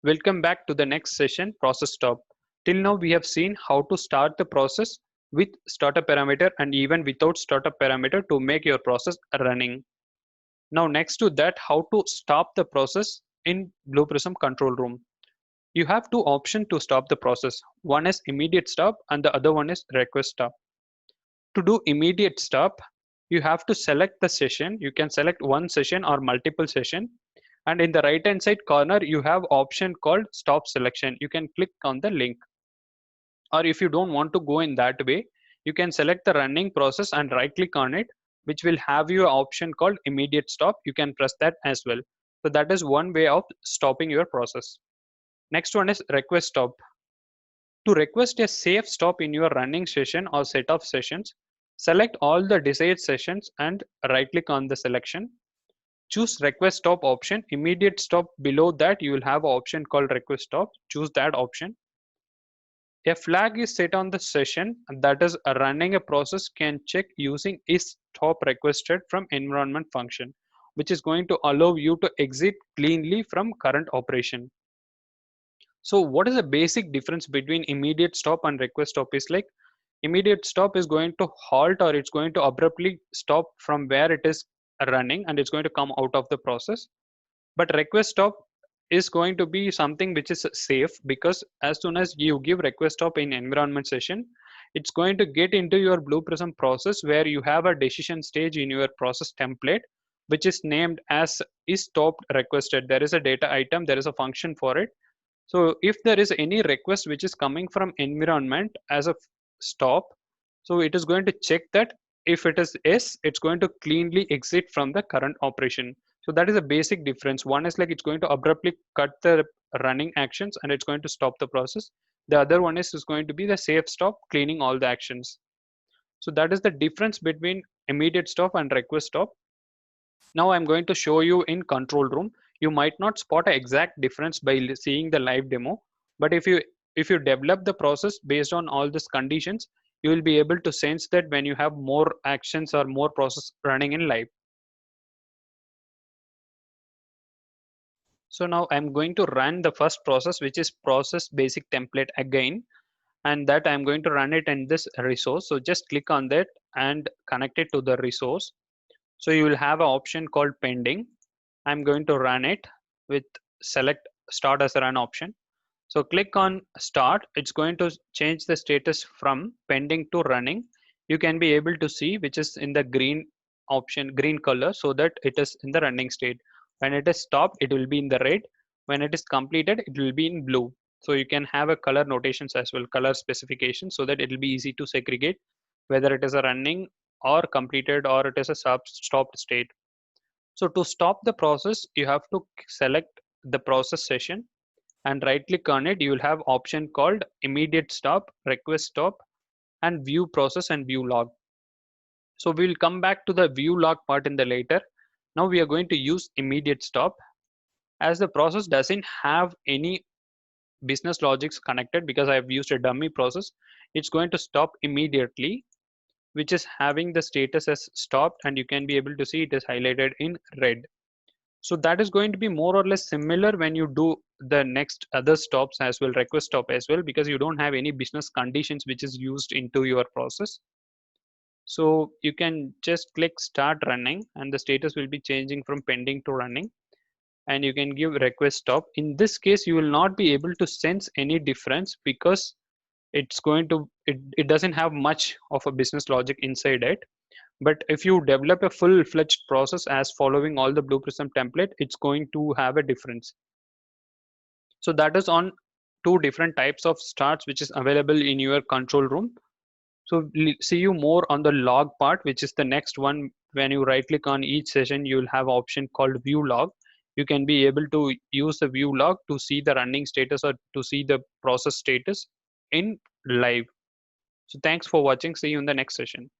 Welcome back to the next session, process stop. Till now we have seen how to start the process with startup parameter and even without startup parameter to make your process running. Now next to that, how to stop the process in Blue Prism control room. You have two options to stop the process. One is immediate stop and the other one is request stop. To do immediate stop, you have to select the session. You can select one session or multiple session, and in the right hand side corner you have option called stop selection. You can click on the link, or if you don't want to go in that way, you can select the running process and right click on it, which will have you an option called immediate stop. You can press that as well. So that is one way of stopping your process. Next one is request stop. To request a safe stop in your running session or set of sessions, select all the desired sessions and right click on the selection. Choose request stop option. Immediate stop below that you will have an option called request stop. Choose that option. A flag is set on the session that is running a process can check using is stop requested from environment function, which is going to allow you to exit cleanly from current operation. So what is the basic difference between immediate stop and request stop is like immediate stop is going to halt or it's going to abruptly stop from where it is running and it's going to come out of the process. But request stop is going to be something which is safe, because as soon as you give request stop in environment session, it's going to get into your Blue Prism process where you have a decision stage in your process template which is named as is stopped requested. There is a data item, there is a function for it. So if there is any request which is coming from environment as a stop, so it is going to check that. If it is yes, it's going to cleanly exit from the current operation. So that is a basic difference. One is like it's going to abruptly cut the running actions and it's going to stop the process. The other one is going to be the safe stop, cleaning all the actions. So that is the difference between immediate stop and request stop. Now I'm going to show you in control room. You might not spot an exact difference by seeing the live demo, but if you develop the process based on all these conditions, you will be able to sense that when you have more actions or more process running in live. So now I'm going to run the first process, which is process basic template again, and that I'm going to run it in this resource. So just click on that and connect it to the resource. So you will have an option called pending. I'm going to run it with select start as a run option. So click on start. It's going to change the status from pending to running. You can be able to see which is in the green option, green color, so that it is in the running state. When it is stopped, it will be in the red. When it is completed, it will be in blue. So you can have a color notations as well, color specification, so that it will be easy to segregate whether it is a running or completed or it is a stopped state. So to stop the process, you have to select the process session and right click on it. You will have option called immediate stop, request stop, and view process and view log. So we will come back to the view log part in the later. Now we are going to use immediate stop. As the process doesn't have any business logics connected because I have used a dummy process, it's going to stop immediately, which is having the status as stopped, and you can be able to see it is highlighted in red. So that is going to be more or less similar when you do the next other stops as well, request stop as well, because you don't have any business conditions which is used into your process. So you can just click start running and the status will be changing from pending to running, and you can give request stop. In this case, you will not be able to sense any difference because it's going to it doesn't have much of a business logic inside it. But if you develop a full-fledged process as following all the Blue Prism template, it's going to have a difference. So that is on two different types of starts which is available in your control room. So see you more on the log part, which is the next one. When you right click on each session, you will have option called view log. You can be able to use the view log to see the running status or to see the process status in live. So thanks for watching. See you in the next session.